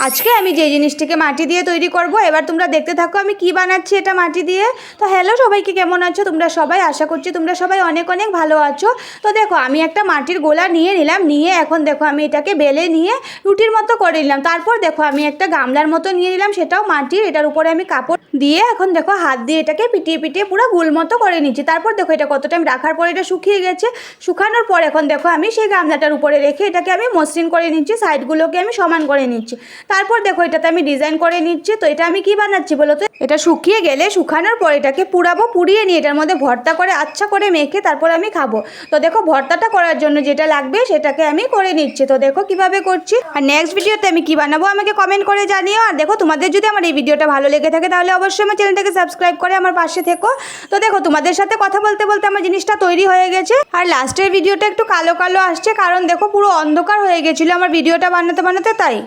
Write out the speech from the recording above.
আজকে আমি যে জিনিসটিকে মাটি দিয়ে তৈরি করব, এবার তোমরা দেখতে থাকো আমি কি বানাচ্ছি এটা মাটি দিয়ে। তো হ্যালো সবাইকে, কেমন আছো তোমরা সবাই? আশা করছি তোমরা সবাই অনেক অনেক ভালো আছো। তো দেখো আমি একটা মাটির গোলা নিয়ে নিলাম, নিয়ে এখন দেখো আমি এটাকে বেলে নিয়ে রুটির মতো করে নিলাম। তারপর দেখো আমি একটা গামলার মতো নিয়ে নিলাম, সেটাও মাটির। এটার উপরে আমি কাপড় দিয়ে এখন দেখো হাত দিয়ে এটাকে পিটিয়ে পিটিয়ে পুরো গোল মতো করে নিচ্ছি। তারপর দেখো এটা কত টাইম রাখার পর এটা শুকিয়ে গেছে। শুকানোর পর এখন দেখো আমি সেই গামলাটার উপরে রেখে এটাকে আমি মসৃণ করে নিচ্ছি, সাইডগুলোকে আমি সমান করে নিচ্ছি। তারপর দেখো এটাতে আমি ডিজাইন করে নিচ্ছি। তো এটা আমি কি বানাচ্ছি বলো তো? এটা শুকিয়ে গেলে শুকানোর পর এটাকে পুরাবো, পুড়িয়ে নিয়ে এটার মধ্যে ভর্তা করে আচ্ছা করে মেখে তারপর আমি খাবো। তো দেখো ভর্তাটা করার জন্য যেটা লাগবে সেটাকে আমি করে নিচ্ছি। তো দেখো কিভাবে করছি। আর নেক্সট ভিডিওতে আমি কি বানাবো আমাকে কমেন্ট করে জানিও। আর দেখো তোমাদের যদি আমার এই ভিডিওটা ভালো লেগে থাকে তাহলে অবশ্যই আমার চ্যানেলটাকে সাবস্ক্রাইব করে আমার পাশে থেকো। তো দেখো তোমাদের সাথে কথা বলতে বলতে আমার জিনিসটা তৈরি হয়ে গেছে। আর লাস্টের ভিডিওটা একটু কালো কালো আসছে, কারণ দেখো পুরো অন্ধকার হয়ে গেছিলো আমার ভিডিওটা বানাতে বানাতে, তাই।